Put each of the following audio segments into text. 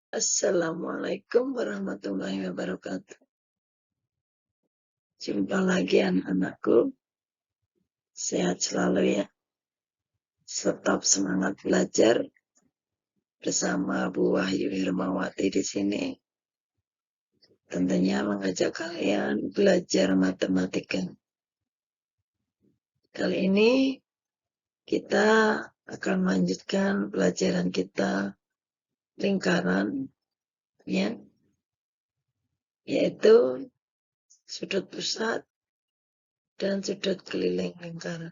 Assalamualaikum warahmatullahi wabarakatuh. Jumpa lagi anak-anakku. Sehat selalu ya. Tetap semangat belajar bersama Bu Wahyu Hirmawati di sini. Tentunya mengajak kalian belajar matematika. Kali ini kita akan melanjutkan pelajaran kita lingkaran ya, yaitu sudut pusat dan sudut keliling lingkaran.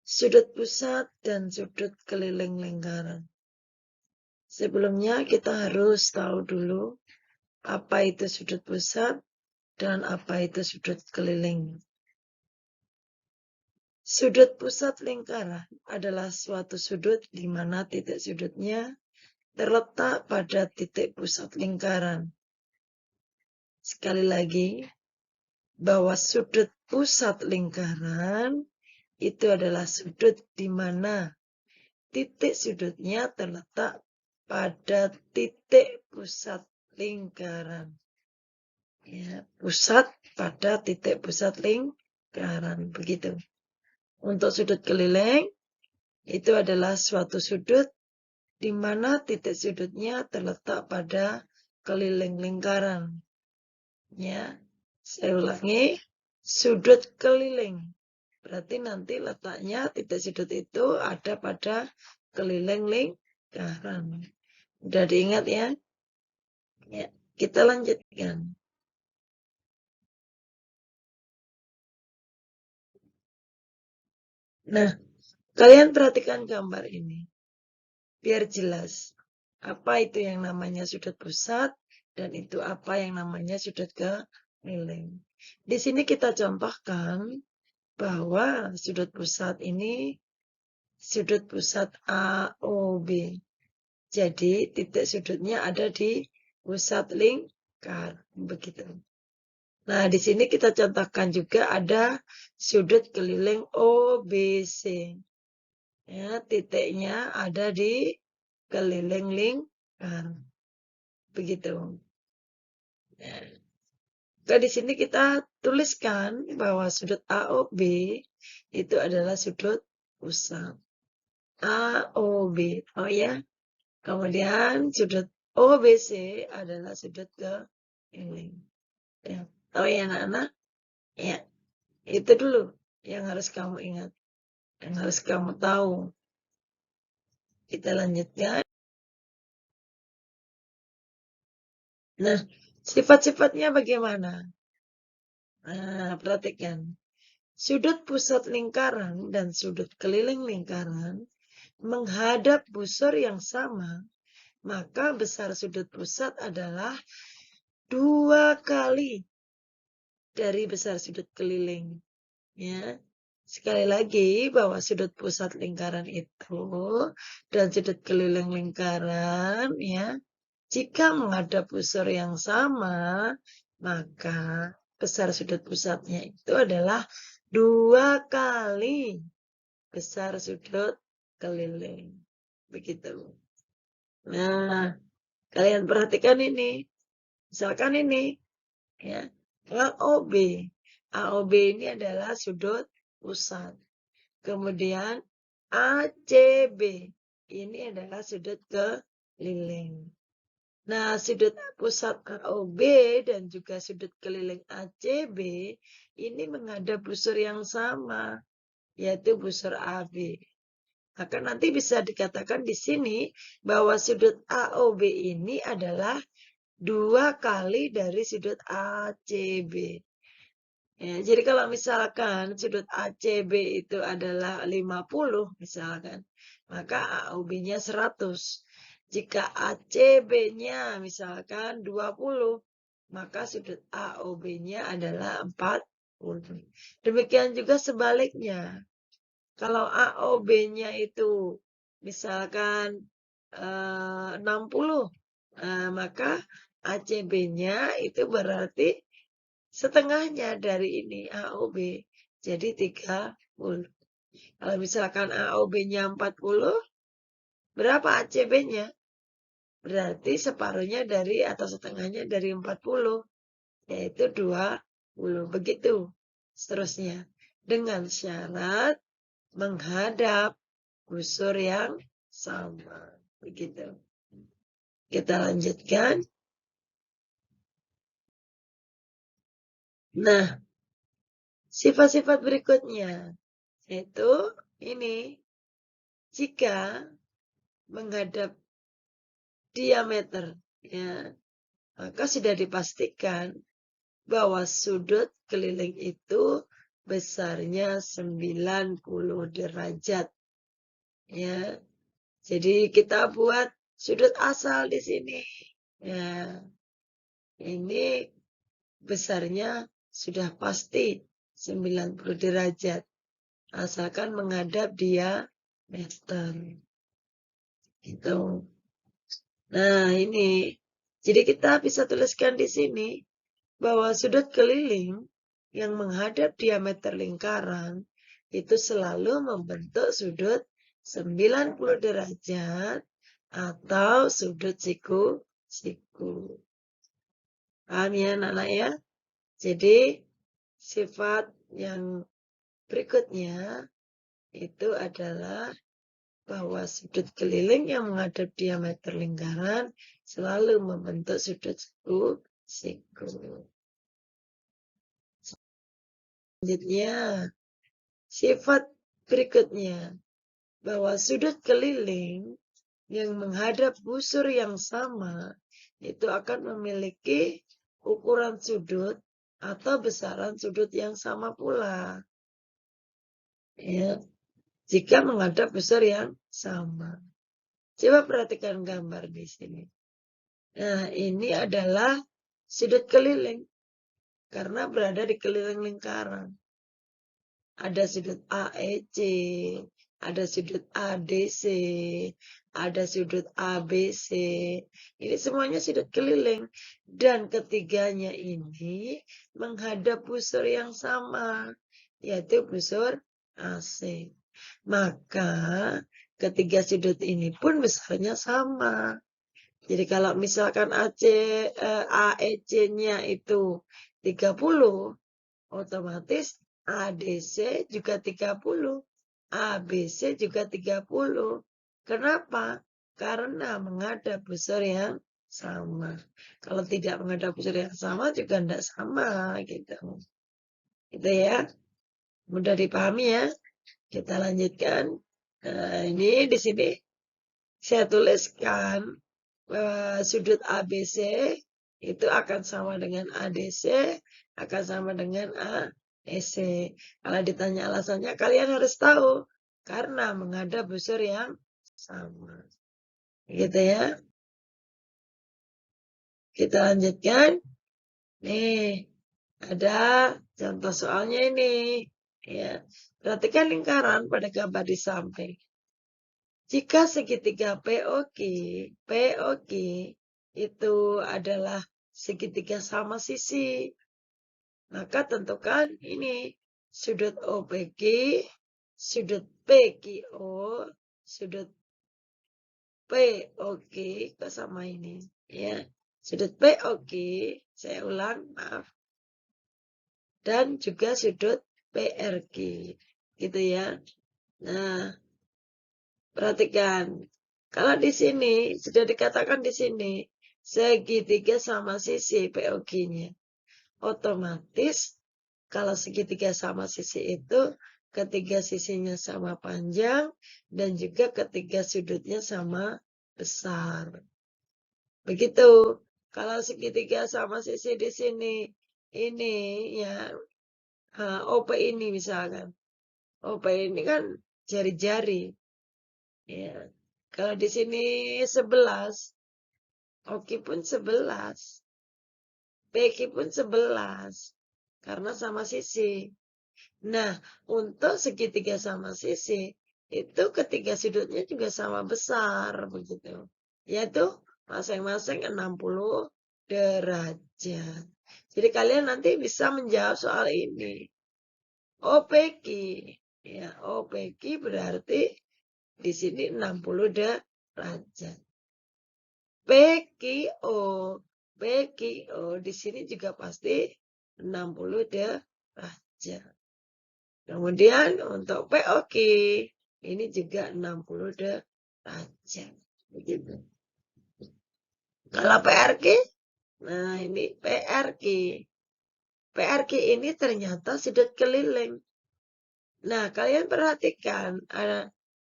Sudut pusat dan sudut keliling lingkaran. Sebelumnya kita harus tahu dulu apa itu sudut pusat dan apa itu sudut keliling. Sudut pusat lingkaran adalah suatu sudut di mana titik sudutnya terletak pada titik pusat lingkaran. Sekali lagi, bahwa sudut pusat lingkaran itu adalah sudut di mana titik sudutnya terletak pada titik pusat lingkaran. Ya, pusat pada titik pusat lingkaran, begitu. Untuk sudut keliling, itu adalah suatu sudut di mana titik sudutnya terletak pada keliling lingkaran. Ya, saya ulangi, sudut keliling. Berarti nanti letaknya titik sudut itu ada pada keliling lingkaran. Udah diingat ya? Ya, kita lanjutkan. Nah, kalian perhatikan gambar ini. Biar jelas apa itu yang namanya sudut pusat dan itu apa yang namanya sudut keliling. Di sini kita contohkan bahwa sudut pusat ini sudut pusat AOB. Jadi titik sudutnya ada di pusat lingkar, begitu. Nah, di sini kita contohkan juga ada sudut keliling OBC. Ya, titiknya ada di keliling lingkar. Begitu. Nah, di sini kita tuliskan bahwa sudut AOB itu adalah sudut pusat. AOB. Oh ya. Kemudian sudut OBC adalah sudut keliling. Ya. Oh ya anak-anak? Ya. Itu dulu yang harus kamu ingat. Yang harus kamu tahu. Kita lanjutkan. Nah, sifat-sifatnya bagaimana? Nah, perhatikan. Sudut pusat lingkaran dan sudut keliling lingkaran menghadap busur yang sama, maka besar sudut pusat adalah 2 kali dari besar sudut keliling. Ya. Sekali lagi bahwa sudut pusat lingkaran itu dan sudut keliling lingkaran ya, jika menghadap busur yang sama, maka besar sudut pusatnya itu adalah 2 kali besar sudut keliling. Begitu. Nah, kalian perhatikan ini. Misalkan ini, ya, AOB. AOB ini adalah sudut pusat. Kemudian ACB. Ini adalah sudut keliling. Nah, sudut pusat AOB dan juga sudut keliling ACB ini menghadap busur yang sama, yaitu busur AB. Maka nanti bisa dikatakan di sini bahwa sudut AOB ini adalah 2 kali dari sudut ACB. Ya, jadi kalau misalkan sudut ACB itu adalah 50 misalkan, maka AOB-nya 100. Jika ACB-nya misalkan 20, maka sudut AOB-nya adalah 40. Demikian juga sebaliknya. Kalau AOB-nya itu misalkan 60, maka ACB-nya itu berarti setengahnya dari ini AOB. Jadi 30. Kalau misalkan AOB-nya 40, berapa ACB-nya? Berarti separuhnya dari atau setengahnya dari 40, yaitu 20. Begitu seterusnya. Dengan syarat menghadap busur yang sama. Begitu. Kita lanjutkan. Nah, sifat-sifat berikutnya yaitu ini. Jika menghadap diameter, ya, maka sudah dipastikan bahwa sudut keliling itu besarnya 90 derajat. Ya, jadi kita buat sudut asal di sini. Ya, ini besarnya sudah pasti 90 derajat. Asalkan menghadap diameter. Gitu. Nah, ini. Jadi kita bisa tuliskan di sini bahwa sudut keliling yang menghadap diameter lingkaran itu selalu membentuk sudut 90 derajat atau sudut siku-siku. Paham ya, anak-anak ya? Jadi, sifat yang berikutnya itu adalah bahwa sudut keliling yang menghadap diameter lingkaran selalu membentuk sudut siku. Selanjutnya, sifat berikutnya bahwa sudut keliling yang menghadap busur yang sama itu akan memiliki ukuran sudut atau besaran sudut yang sama pula. Ya, jika menghadap busur yang sama. Coba perhatikan gambar di sini. Nah, ini adalah sudut keliling karena berada di keliling lingkaran. Ada sudut AEC, ada sudut ADC, ada sudut ABC. Ini semuanya sudut keliling. Dan ketiganya ini menghadap busur yang sama, yaitu busur AC. Maka ketiga sudut ini pun besarnya sama. Jadi kalau misalkan AEC-nya itu 30, otomatis ADC juga 30, ABC juga 30. Kenapa? Karena menghadap busur yang sama. Kalau tidak menghadap busur yang sama juga tidak sama gitu. Gitu ya. Mudah dipahami ya. Kita lanjutkan. Nah, ini di sini saya tuliskan sudut ABC itu akan sama dengan ADC, akan sama dengan AEC. Kalau ditanya alasannya, kalian harus tahu. Karena menghadap busur yang sama. Gitu ya. Kita lanjutkan. Nih, ada contoh soalnya ini. Ya, perhatikan lingkaran pada gambar di samping. Jika segitiga POQ itu adalah segitiga sama sisi, maka tentukan ini sudut OPQ, sudut PQO, sudut POQ ke sama ini. Ya, sudut POQ, saya ulang, maaf. Dan juga sudut PRQ, gitu ya. Nah, perhatikan. Kalau di sini, sudah dikatakan di sini, segitiga sama sisi POQ-nya. Otomatis, kalau segitiga sama sisi itu, ketiga sisinya sama panjang, dan juga ketiga sudutnya sama besar. Begitu. Kalau segitiga sama sisi di sini, ini ya, OP ini misalkan. OP ini kan jari-jari. Ya. Kalau di sini 11, Oki pun 11, Peki pun 11, karena sama sisi. Nah, untuk segitiga sama sisi, itu ketiga sudutnya juga sama besar, begitu. Yaitu masing-masing 60 derajat. Jadi kalian nanti bisa menjawab soal ini. Oh, Peki. Ya, OPQ berarti di sini 60 derajat. PQO, PQO di sini juga pasti 60 derajat. Kemudian untuk POQ ini juga 60 derajat. Begitu. Kalau PRQ, nah ini PRQ. PRQ ini ternyata sudut keliling. Nah, kalian perhatikan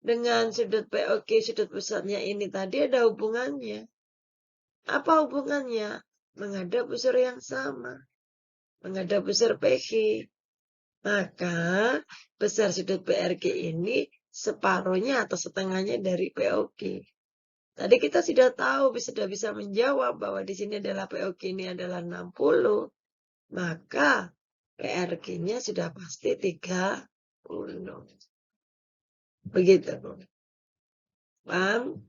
dengan sudut POQ, sudut pusatnya ini tadi ada hubungannya. Apa hubungannya? Menghadap busur yang sama. Menghadap busur PQ. Maka besar sudut PRQ ini separuhnya atau setengahnya dari POQ. Tadi kita sudah tahu, sudah bisa menjawab bahwa di sini adalah POQ ini adalah 60. Maka PRQ-nya sudah pasti 30. Begitu. Paham?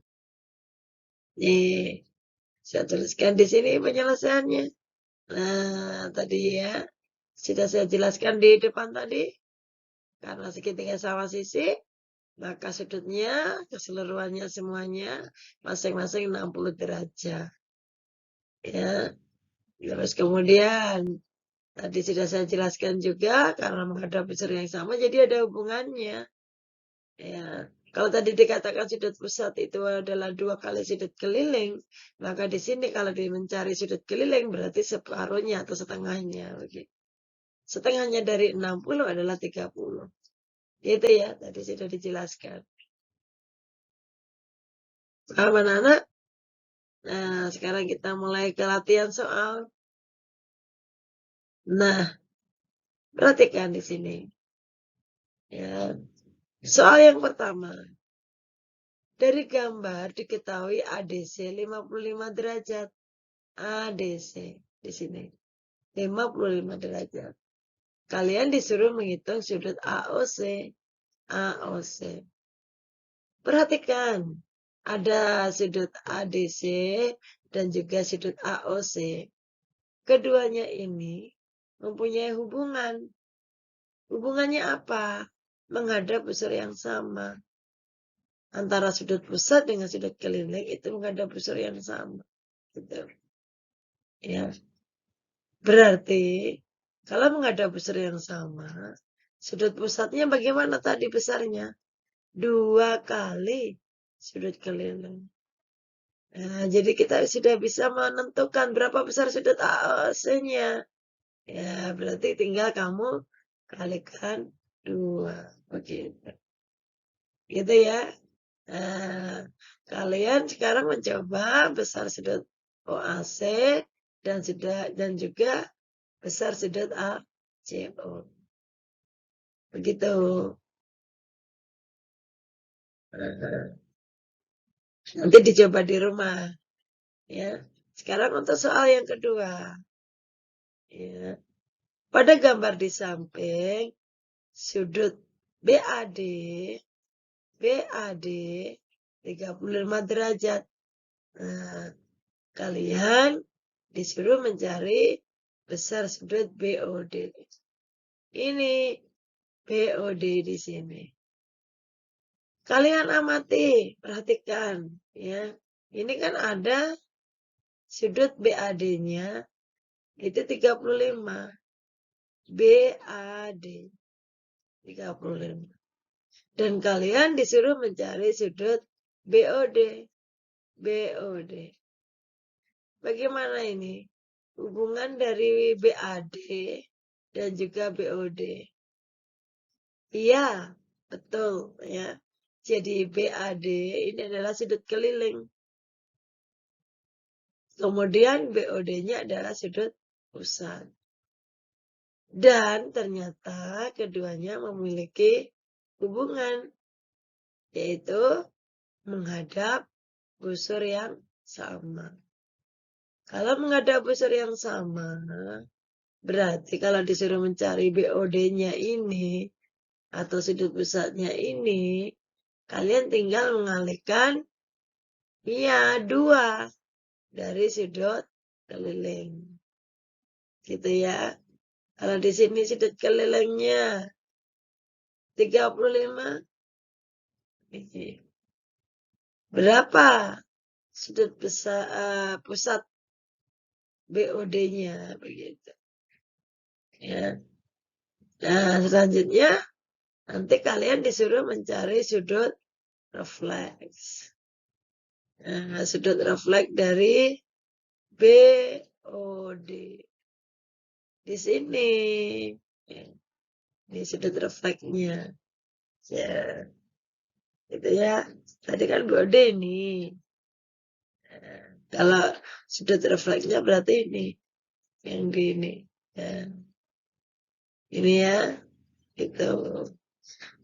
Nih, saya tuliskan di sini penyelesaiannya. Nah, tadi ya, sudah saya jelaskan di depan tadi. Karena segitiga sama sisi, maka sudutnya, keseluruhannya semuanya, masing-masing 60 derajat. Ya, terus kemudian, tadi sudah saya jelaskan juga, karena menghadap busur yang sama, jadi ada hubungannya. Ya, kalau tadi dikatakan sudut pusat itu adalah 2 kali sudut keliling, maka di sini kalau mencari sudut keliling berarti separuhnya atau setengahnya. Begitu. Setengahnya dari 60 adalah 30. Itu ya, tadi sudah dijelaskan. Paham anak-anak? Nah, sekarang kita mulai ke latihan soal. Nah, perhatikan di sini. Ya. Soal yang pertama. Dari gambar diketahui ADC 55 derajat. ADC di sini. 55 derajat. Kalian disuruh menghitung sudut AOC. AOC. Perhatikan. Ada sudut ADC dan juga sudut AOC. Keduanya ini mempunyai hubungan. Hubungannya apa? Menghadap busur yang sama. Antara sudut pusat dengan sudut keliling itu menghadap busur yang sama. Gitu. Ya. Berarti kalau menghadap busur yang sama, sudut pusatnya bagaimana tadi besarnya? 2 kali sudut keliling. Nah, jadi kita sudah bisa menentukan berapa besar sudut AOC-nya. Ya, berarti tinggal kamu kalikan 2. Begitu. Gitu ya. Nah, kalian sekarang mencoba besar sudut OAC dan juga besar sudut ACO. Begitu. Nanti dicoba di rumah. Ya. Sekarang untuk soal yang kedua. Ya. Pada gambar di samping, sudut BAD 35 derajat. Nah, kalian disuruh mencari besar sudut BOD. Ini BOD di sini. Kalian amati, perhatikan ya. Ini kan ada sudut BAD-nya itu 35. BAD 35. Dan kalian disuruh mencari sudut BOD. BOD. Bagaimana ini? Hubungan dari BAD dan juga BOD. Iya, betul ya. Jadi BAD ini adalah sudut keliling. Kemudian BOD-nya adalah sudut pusat. Dan ternyata keduanya memiliki hubungan, yaitu menghadap busur yang sama. Kalau menghadap busur yang sama, berarti kalau disuruh mencari BOD-nya ini, atau sudut pusatnya ini, kalian tinggal mengalihkan, iya, 2 dari sudut keliling. Gitu ya. Kalau di sini sudut kelilingnya 35. Berapa sudut pusat BOD-nya begitu. Ya. Nah, selanjutnya nanti kalian disuruh mencari sudut refleks. Nah, sudut refleks dari BOD. Di sini. Ya, di sudut refleksnya. Ya. Gitu ya. Tadi kan BOD ini. Nah, kalau sudut refleksnya berarti ini. Yang di ini. Ya. Ini ya. Itu.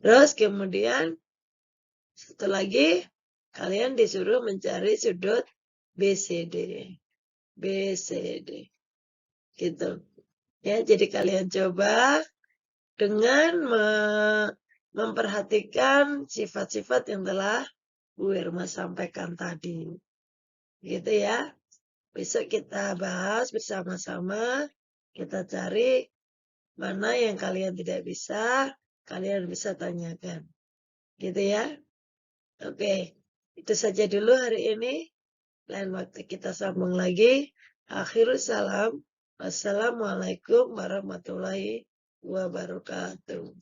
Terus kemudian satu lagi kalian disuruh mencari sudut BCD. BCD. Gitu. Ya, jadi kalian coba dengan memperhatikan sifat-sifat yang telah Bu Irma sampaikan tadi. Gitu ya. Besok kita bahas bersama-sama. Kita cari mana yang kalian tidak bisa, kalian bisa tanyakan. Gitu ya. Oke. Itu saja dulu hari ini. Lain waktu kita sambung lagi. Akhirul salam. Wassalamualaikum warahmatullahi wabarakatuh.